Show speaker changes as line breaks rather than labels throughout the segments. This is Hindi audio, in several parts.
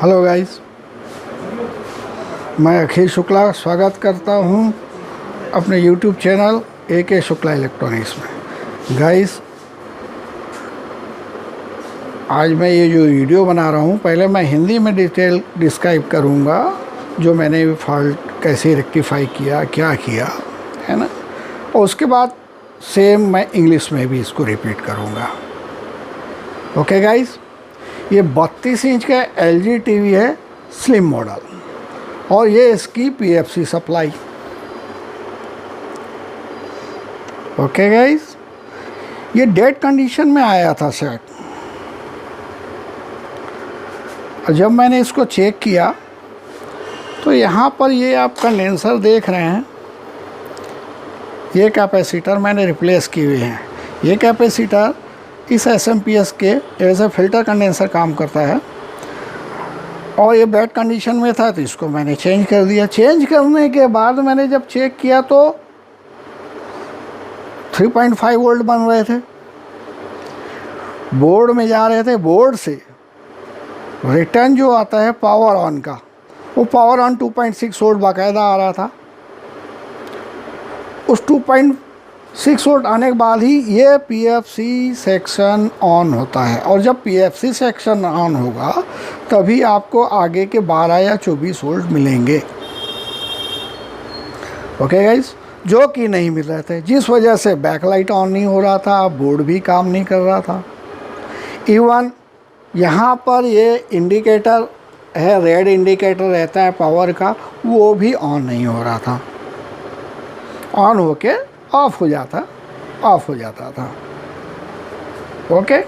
हेलो गाइस, मैं अखिल शुक्ला स्वागत करता हूं अपने YouTube channel AK Shukla electronics में। गाइस, आज मैं ये जो वीडियो बना रहा हूं, पहले मैं हिंदी में डिटेल डिस्क्राइब करूंगा जो मैंने फॉल्ट कैसे रेक्टिफाई किया, क्या किया, है ना। और उसके बाद सेम मैं इंग्लिश में भी इसको रिपीट करूंगा। ओके गाइस, ये 32 इंच का LG टीवी है, स्लिम मॉडल, और ये इसकी PFC सप्लाई। ओके गाइस, ये डेड कंडीशन में आया था सेट। और जब मैंने इसको चेक किया तो यहाँ पर ये आप कंडेंसर देख रहे हैं, ये कैपेसिटर मैंने रिप्लेस किए हुए हैं। ये कैपेसिटर इस SMPS के एज ए फिल्टर कंडेंसर काम करता है, और ये बैड कंडीशन में था तो इसको मैंने चेंज कर दिया। चेंज करने के बाद मैंने जब चेक किया तो 3.5 वोल्ट बन रहे थे, बोर्ड में जा रहे थे। बोर्ड से रिटर्न जो आता है पावर ऑन का, वो पावर ऑन 2.6 वोल्ट बाकायदा आ रहा था। उस 2.6 वोल्ट आने के बाद ही ये PFC सेक्शन ऑन होता है, और जब PFC सेक्शन ऑन होगा तभी आपको आगे के 12 या 24 वोल्ट मिलेंगे। ओके गाइस, जो कि नहीं मिल रहे थे, जिस वजह से बैकलाइट ऑन नहीं हो रहा था, बोर्ड भी काम नहीं कर रहा था। इवन यहाँ पर ये इंडिकेटर है, रेड इंडिकेटर रहता है पावर का, वो भी ऑन नहीं हो रहा था। ऑन होके ऑफ हो जाता था। ओके,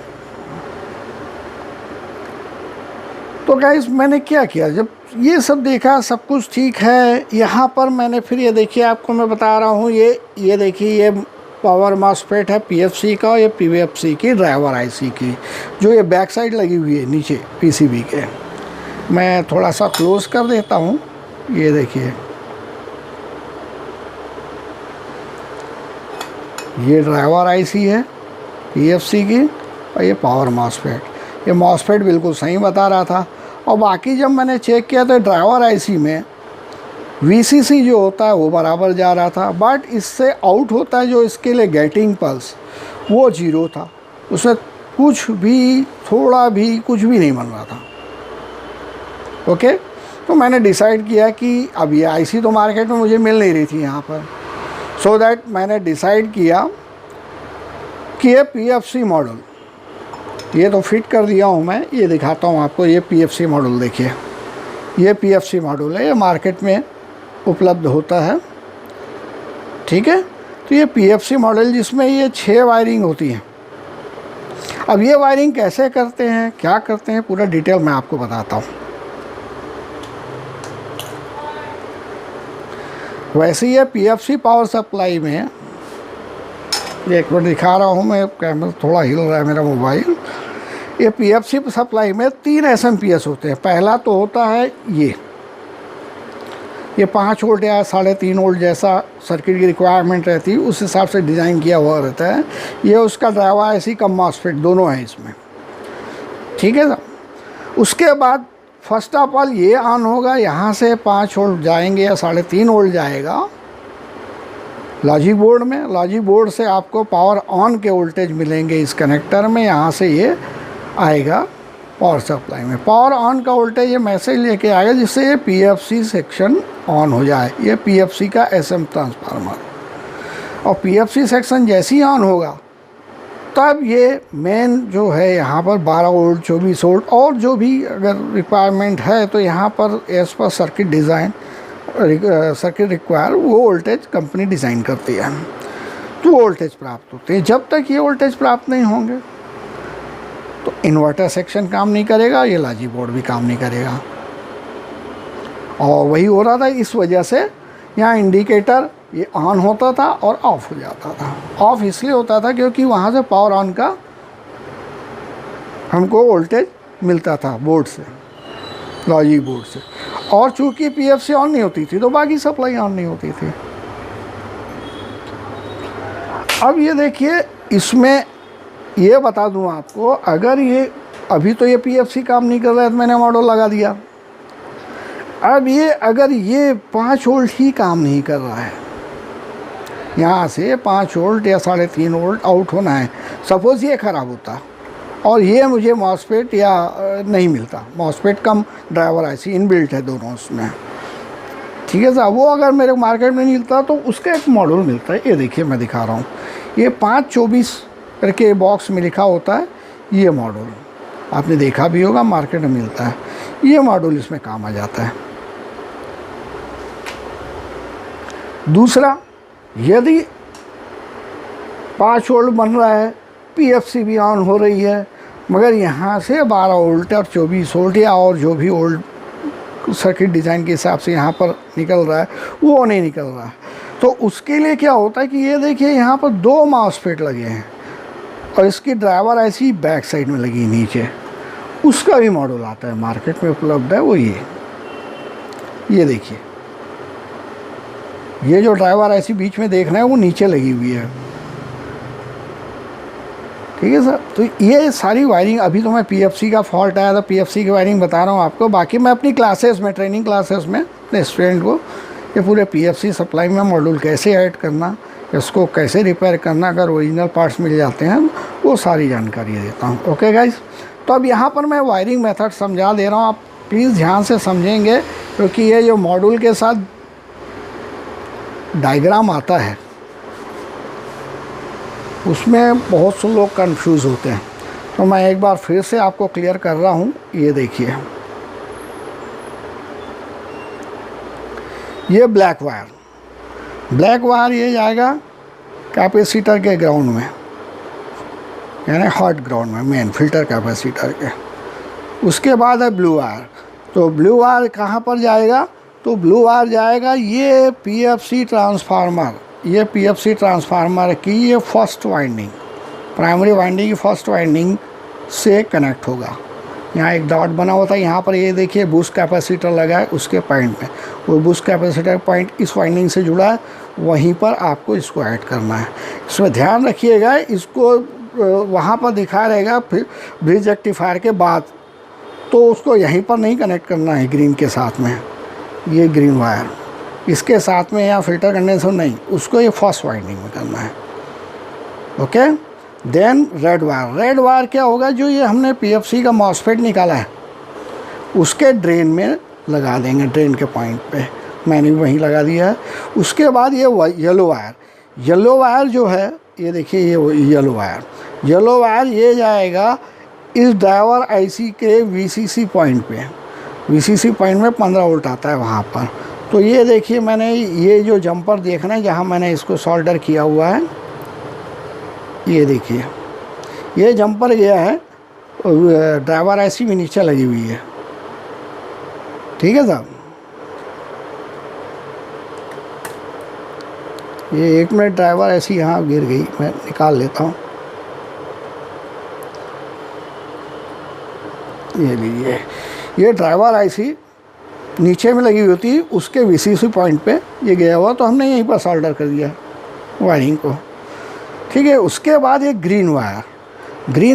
तो गाइस मैंने क्या किया, जब ये सब देखा सब कुछ ठीक है, यहाँ पर मैंने फिर ये देखिए, आपको मैं बता रहा हूँ, ये देखिए, ये पावर मॉसफेट है PFC का, और ये PFC की ड्राइवर IC की, जो ये बैक साइड लगी हुई है नीचे PCB के। मैं थोड़ा सा क्लोज कर देता हूँ, ये देखिए, ये ड्राइवर IC है PFC की, और ये पावर मॉसफेट। ये मॉसफेट बिल्कुल सही बता रहा था। और बाकी जब मैंने चेक किया तो ड्राइवर IC में VCC जो होता है वो बराबर जा रहा था, बट इससे आउट होता है जो इसके लिए गेटिंग पल्स, वो 0 था। उसमें कुछ भी, थोड़ा भी कुछ भी नहीं बन रहा था। ओके, तो मैंने डिसाइड किया कि अब ये IC तो मार्केट में मुझे मिल नहीं रही थी यहाँ पर, सो दैट मैंने डिसाइड किया कि ये PFC मॉडल, ये तो फिट कर दिया हूँ मैं, ये दिखाता हूँ आपको। ये PFC मॉडल देखिए, ये PFC मॉडल है, ये मार्केट में उपलब्ध होता है, ठीक है। तो ये PFC मॉडल जिसमें ये 6 वायरिंग होती हैं। अब ये वायरिंग कैसे करते हैं, क्या करते हैं, पूरा डिटेल मैं आपको बताता हूँ। वैसे ये PFC पावर सप्लाई में, एक मिनट दिखा रहा हूँ मैं, कैमरा थोड़ा हिल रहा है मेरा मोबाइल। ये PFC सप्लाई में 3 SMPS होते हैं। पहला तो होता है ये 5 वोल्ट या 3.5 वोल्ट जैसा सर्किट की रिक्वायरमेंट रहती है, उस हिसाब से डिज़ाइन किया हुआ रहता है। ये उसका ड्राइवर IC का मॉसफेट दोनों हैं इसमें, ठीक है सर। उसके बाद फर्स्ट ऑफ ऑल ये ऑन होगा, यहाँ से 5 वोल्ट जाएंगे या 3.5 वोल्ट जाएगा लॉजिक बोर्ड में। लॉजिक बोर्ड से आपको पावर ऑन के वोल्टेज मिलेंगे इस कनेक्टर में, यहाँ से ये आएगा पावर सप्लाई में। पावर ऑन का वोल्टेज ये मैसेज लेके आएगा, जिससे ये PFC सेक्शन ऑन हो जाए। ये PFC का SM ट्रांसफार्मर, और PFC सेक्शन जैसे ही ऑन होगा तब ये मेन जो है यहाँ पर 12 वोल्ट, 24 वोल्ट, और जो भी अगर रिक्वायरमेंट है तो यहाँ पर एज पर सर्किट डिज़ाइन, सर्किट रिक्वायर, वो वोल्टेज कंपनी डिज़ाइन करती है, तो वोल्टेज प्राप्त होते हैं। जब तक ये वोल्टेज प्राप्त नहीं होंगे तो इन्वर्टर सेक्शन काम नहीं करेगा, ये लॉजिक बोर्ड भी काम नहीं करेगा। और वही हो रहा था, इस वजह से यहाँ इंडिकेटर ये ऑन होता था और ऑफ हो जाता था। ऑफ इसलिए होता था क्योंकि वहाँ से पावर ऑन का हमको वोल्टेज मिलता था बोर्ड से, लॉजिक बोर्ड से, और चूँकि PFC ऑन नहीं होती थी तो बाकी सप्लाई ऑन नहीं होती थी। अब ये देखिए, इसमें ये बता दूं आपको, अगर ये अभी तो ये पीएफसी काम नहीं कर रहा है तो मैंने मॉड्यूल लगा दिया। अब ये अगर ये 5 वोल्ट ही काम नहीं कर रहा है, यहाँ से 5 वोल्ट या 3.5 वोल्ट आउट होना है, सपोज़ ये ख़राब होता और ये मुझे मॉसफेट या नहीं मिलता, मॉसफेट कम ड्राइवर आईसी इनबिल्ट है दोनों उसमें, ठीक है साहब, वो अगर मेरे मार्केट में नहीं मिलता तो उसका एक मॉडल मिलता है। ये देखिए मैं दिखा रहा हूँ, ये 524 करके बॉक्स में लिखा होता है, ये मॉडल आपने देखा भी होगा, मार्केट में मिलता है, ये मॉडल इसमें काम आ जाता है। दूसरा, यदि 5 वोल्ट बन रहा है, पीएफसी भी ऑन हो रही है, मगर यहाँ से 12 वोल्ट और 24 वोल्ट या और जो भी वोल्ट सर्किट डिज़ाइन के हिसाब से यहाँ पर निकल रहा है वो नहीं निकल रहा है, तो उसके लिए क्या होता है कि ये देखिए यहाँ पर 2 मॉसफेट लगे हैं और इसकी ड्राइवर ऐसी बैक साइड में लगी नीचे, उसका भी मॉडल आता है, मार्केट में उपलब्ध है वो ये देखिए, ये जो ड्राइवर ऐसी बीच में देख रहे हैं वो नीचे लगी हुई है, ठीक है सर। तो ये सारी वायरिंग, अभी तो मैं पीएफसी का फॉल्ट आया था, पीएफसी की वायरिंग बता रहा हूँ आपको, बाकी मैं अपनी क्लासेस में, ट्रेनिंग क्लासेस में अपने स्टूडेंट को ये पूरे पीएफसी सप्लाई में मॉड्यूल कैसे ऐड करना, इसको कैसे रिपेयर करना, अगर ओरिजिनल पार्ट्स मिल जाते हैं वो सारी जानकारी देता हूँ। ओके गाइस, तो अब यहाँ पर मैं वायरिंग मेथड समझा दे रहा हूँ, आप प्लीज़ ध्यान से समझेंगे, क्योंकि ये जो मॉड्यूल के साथ डायग्राम आता है उसमें बहुत से लोग कंफ्यूज होते हैं, तो मैं एक बार फिर से आपको क्लियर कर रहा हूँ। ये देखिए, ये ब्लैक वायर ये जाएगा कैपेसिटर के ग्राउंड में, यानी हॉट ग्राउंड में, मेन फिल्टर कैपेसिटर के। उसके बाद है ब्लू वायर, तो ब्लू वायर कहाँ पर जाएगा, तो ब्लू वायर जाएगा ये पीएफसी ट्रांसफार्मर, ये पीएफसी ट्रांसफार्मर की ये फर्स्ट वाइंडिंग, प्राइमरी वाइंडिंग की फर्स्ट वाइंडिंग से कनेक्ट होगा। यहाँ एक डॉट बना हुआ था, यहाँ पर ये देखिए बूस्ट कैपेसिटर लगा है उसके पॉइंट में, वो बूस्ट कैपेसिटर पॉइंट इस वाइंडिंग से जुड़ा है, वहीं पर आपको इसको ऐड करना है। इसमें ध्यान रखिएगा, इसको वहाँ पर दिखा रहेगा फिर ब्रिज रेक्टिफायर के बाद, तो उसको यहीं पर नहीं कनेक्ट करना है ग्रीन के साथ में, ये ग्रीन वायर इसके साथ में, या फिल्टर कंडेंसर नहीं, उसको ये फर्स्ट वाइंडिंग में करना है। ओके, देन रेड वायर क्या होगा, जो ये हमने पीएफसी का मॉसफेट निकाला है उसके ड्रेन में लगा देंगे, ड्रेन के पॉइंट पे मैंने भी वहीं लगा दिया है। उसके बाद ये येलो वायर जो है, ये देखिए ये येलो वायर ये जाएगा इस ड्राइवर आईसी के वीसीसी पॉइंट पे, वीसीसी पॉइंट में 15 वोल्ट आता है वहाँ पर। तो ये देखिए मैंने ये जो जंपर देखना है जहाँ मैंने इसको सोल्डर किया हुआ है, ये देखिए ये जंपर गया है, ड्राइवर आईसी भी नीचे लगी हुई है, ठीक है साहब। ये 1 मिनट, ड्राइवर ऐसी यहाँ गिर गई, मैं निकाल लेता हूँ। ये लीजिए, ये ड्राइवर आईसी नीचे में लगी हुई होती है, उसके वीसीसी पॉइंट पे ये गया हुआ, तो हमने यहीं पर सोल्डर कर दिया वायरिंग को, ठीक है। उसके बाद ये ग्रीन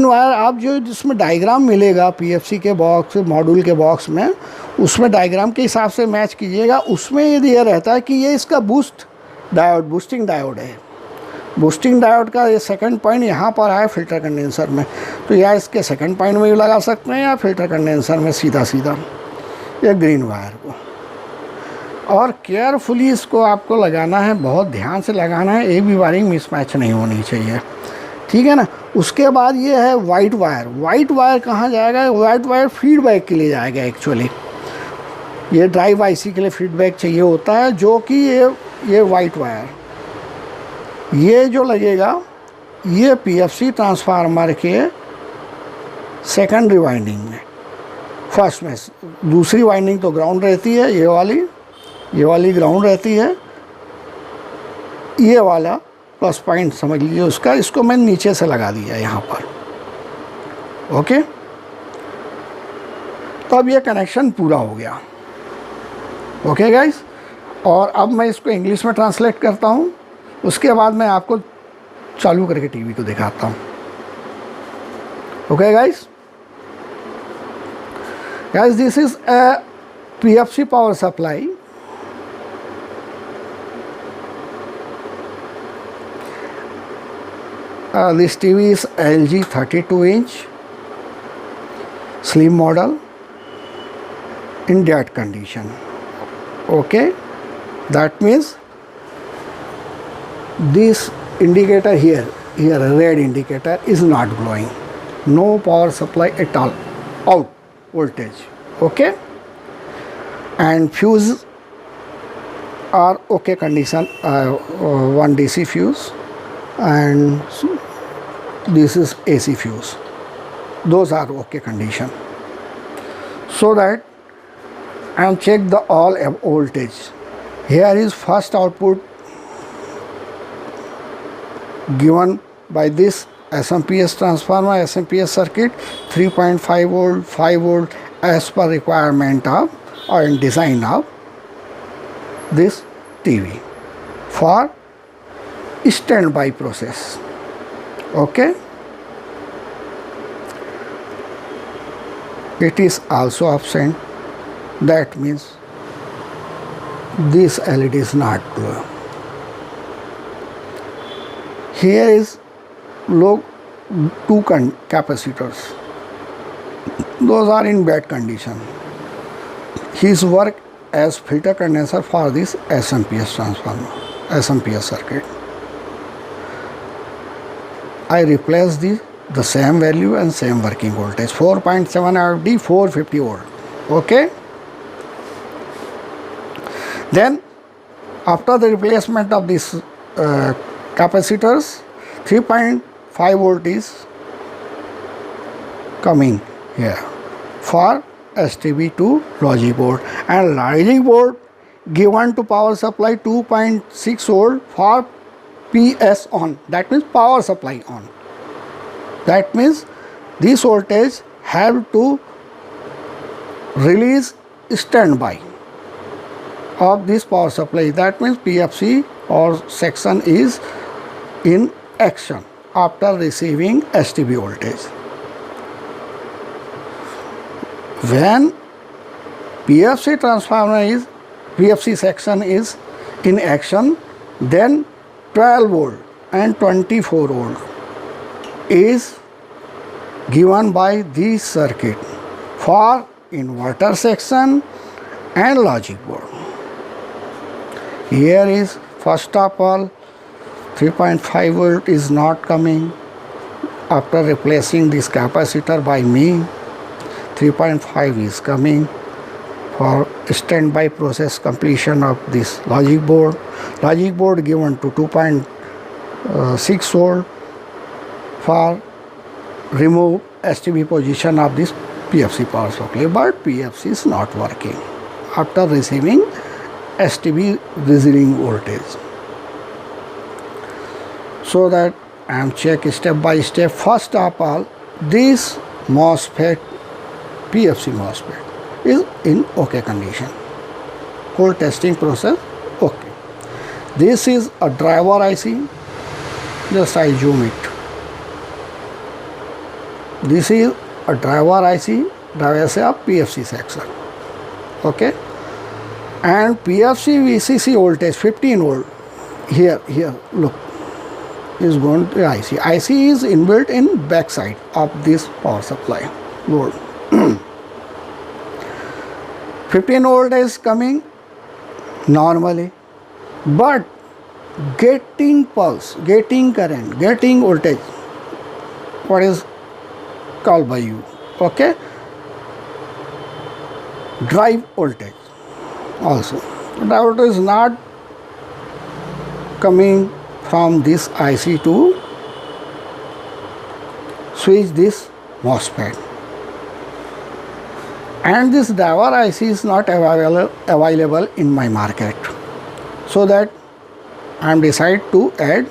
वायर आप जो जिसमें डायग्राम मिलेगा पीएफसी के बॉक्स, मॉड्यूल के बॉक्स में, उसमें डायग्राम के हिसाब से मैच कीजिएगा। उसमें ये दिया रहता है कि ये इसका बूस्टिंग डायोड है, बूस्टिंग डायोड का ये सेकंड पॉइंट यहाँ पर है फिल्टर कंडेंसर में, तो या इसके सेकंड पॉइंट में भी लगा सकते हैं या फिल्टर कंडेंसर में सीधा ये ग्रीन वायर को। और केयरफुली इसको आपको लगाना है, बहुत ध्यान से लगाना है, एक भी वायरिंग मिसमैच नहीं होनी चाहिए, ठीक है ना। उसके बाद ये है वाइट वायर कहाँ जाएगा, वाइट वायर फीडबैक के लिए जाएगा। एक्चुअली ये ड्राइव आईसी के लिए फीडबैक चाहिए होता है, जो कि ये वाइट वायर ये जो लगेगा ये पीएफसी ट्रांसफार्मर के सेकेंडरी वाइंडिंग में, फर्स्ट में दूसरी वाइंडिंग तो ग्राउंड रहती है, ये वाली ग्राउंड रहती है, ये वाला प्लस पॉइंट समझ लीजिए उसका, इसको मैंने नीचे से लगा दिया यहाँ पर। ओके, तो अब ये कनेक्शन पूरा हो गया। ओके गाइस, और अब मैं इसको इंग्लिश में ट्रांसलेट करता हूँ, उसके बाद मैं आपको चालू करके टीवी को दिखाता हूँ। Okay guys, Guys, this is a PFC power supply. This TV is LG 32-inch slim model in that condition. Okay, that means this indicator here a red indicator is not glowing, no power supply at all, out voltage. Okay, and fuse are okay condition, one DC fuse, and this is AC fuse, those are okay condition. So that I am check the all voltage. Here is first output given by this SMPS transformer, SMPS circuit, 3.5 volt, 5 volt as per requirement of or design of this TV for standby process. Okay, it is also absent, that means this LED is not glowing. Here is low two capacitors, those are in bad condition. His work as filter condenser for this SMPS transformer, SMPS circuit. I replace the same value and same working voltage, 4.7 RFD, 450 volt. Okay. Then after the replacement of these capacitors, 3.5 volt is coming here for STB to logic board, and logic board given to power supply 2.6 volt for PS on, that means power supply on. That means this voltage have to release standby of this power supply, that means PFC or section is in action after receiving STB voltage. When PFC transformer is, PFC section is in action, then 12 volt and 24 volt is given by this circuit for inverter section and logic board. Here is first of all 3.5 volt is not coming. After replacing this capacitor by me, 3.5 is coming for standby process completion of this logic board. Logic board given to 2.6 volt for remove STB position of this PFC power supply, but PFC is not working after receiving STB reading voltage. So that I am check step by step. First of all, this MOSFET, PFC MOSFET is in okay condition. Whole testing process okay. This is a driver IC, just I zoom it. This is a driver IC, driver IC of PFC section. Okay, and PFC VCC voltage 15 volt. Here look, is going to IC. IC is inbuilt in back side of this power supply load. 15 volt is coming normally, but getting pulse, getting current, getting voltage, what is called by you, okay, drive voltage also. Drive voltage is not coming from this IC to switch this MOSFET, and this driver IC is not available in my market. So that I am decide to add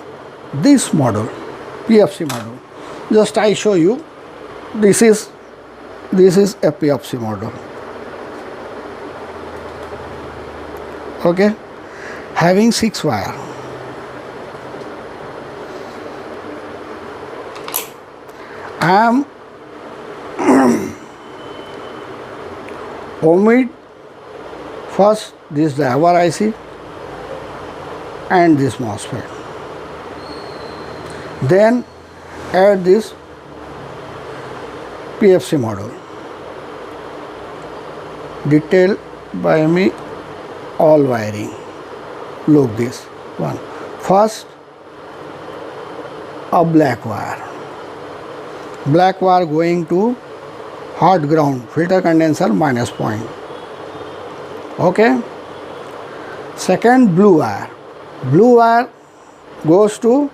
this module, PFC module. Just I show you, this is a PFC module. Okay, having 6 wire. I am omit first this driver IC and this MOSFET. Then add this PFC module. Detail by me all wiring. Look this one. First a black wire. Black wire going to hot ground, filter condenser minus point. Okay. Second blue wire. Blue wire goes to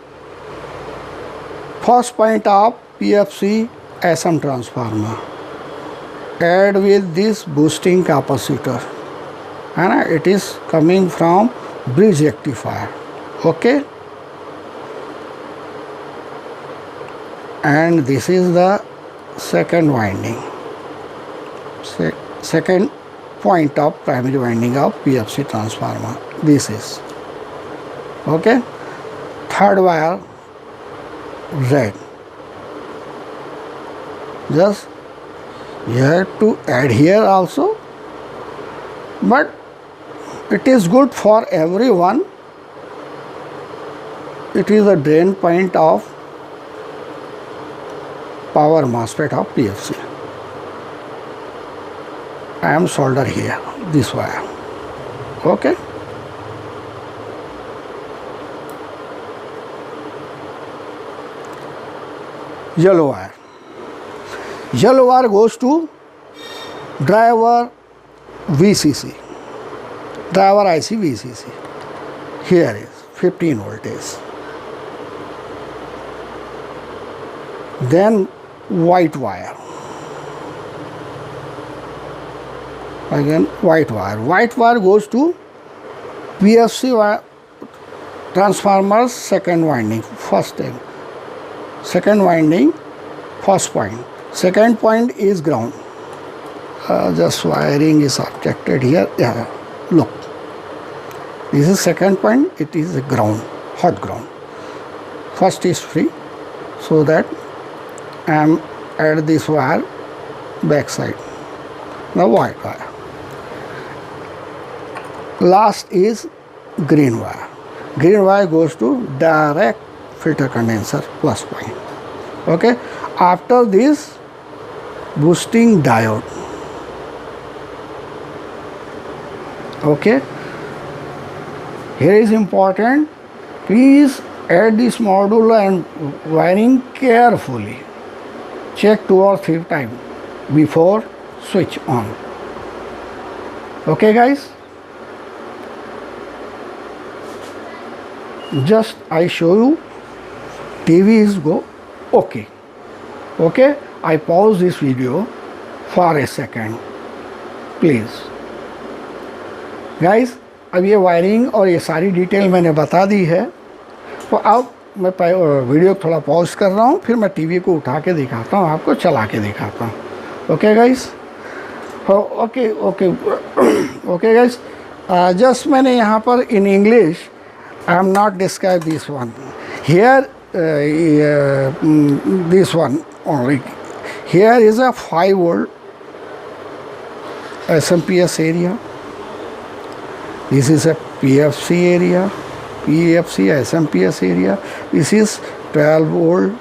first point of PFC SM transformer. Add with this boosting capacitor, and it is coming from bridge rectifier. Okay. And this is the second winding, second point of primary winding of PFC transformer. This is okay. Third wire red. Just you have to add here also, but it is good for everyone. It is a drain point of power MOSFET of PFC. I am solder here this wire. Okay. Yellow wire. Yellow wire goes to driver VCC, driver IC VCC. Here is 15 voltage. Then white wire. Again white wire. White wire goes to PFC wire transformer's second winding, first time. Second winding, first point. Second point is ground. Just wiring is objected here. Yeah, look. This is second point. It is a ground, hot ground. First is free, so that I am at this wire back side. Now white wire. Last is green wire. Green wire goes to direct filter condenser plus point. Okay. After this, boosting diode. Okay. Here is important. Please add this module and wiring carefully. Check 2 or 3 times before switch on. Okay, guys. Just I show you. TV is go okay. Okay, I pause this video for a second, please. Guys, अब ये वायरिंग और ये सारी डिटेल मैंने बता दी है, तो अब मैं वीडियो थोड़ा पॉज कर रहा हूँ, फिर मैं टीवी को उठा के दिखाता हूँ, आपको चला के दिखाता हूँ. Okay guys, okay okay okay guys. Just मैंने यहाँ पर in English I am not describe this one here. This one only. Here is a 5 volt SMPS area. This is a PFC area, PFC SMPS area. This is 12 volt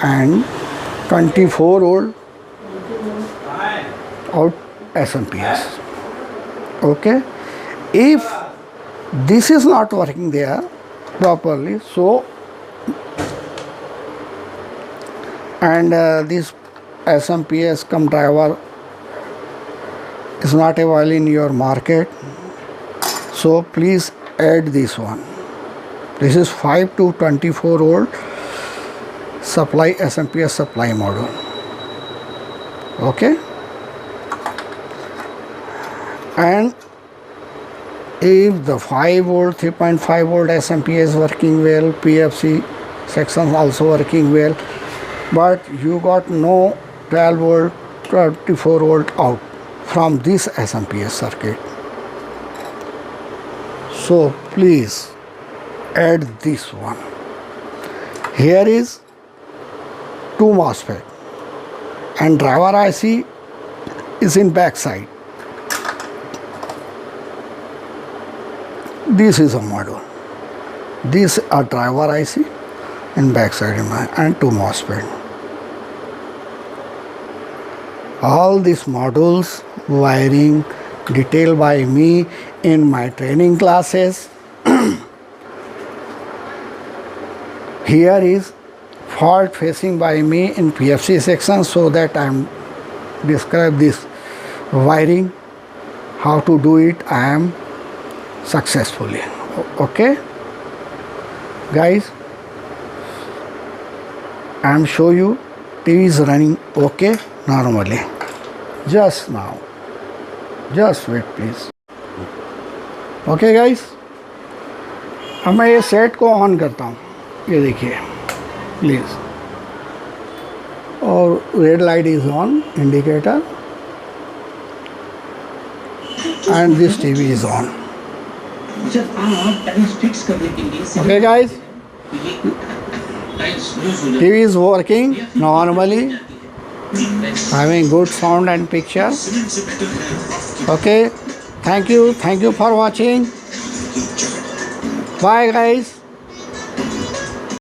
and 24 volt out SMPS. Okay. If this is not working there properly, so and this SMPS come driver is not available in your market, so please add this one. This is 5 to 24 volt supply SMPS supply module. Okay. And if the 5 volt 3.5 volt SMPS is working well, PFC section also working well, but you got no 12 volt 24 volt out from this SMPS circuit, so please add this one. Here is 2 MOSFET and driver IC is in back side. This is a module. This a driver IC and backside and 2 MOSFET. All these modules wiring detailed by me in my training classes. Here is fault facing by me in PFC section, so that I am describe this wiring, how to do it. I am successfully. Okay guys, I am show you TV is running okay normally. Just now, just wait please. Okay guys, अब मैं ये सेट को ऑन करता हूँ, ये देखिए प्लीज़, और red light is on indicator and this TV is on. Okay guys, TV is working normally, having good sound and picture. Okay, thank you for watching. Bye guys.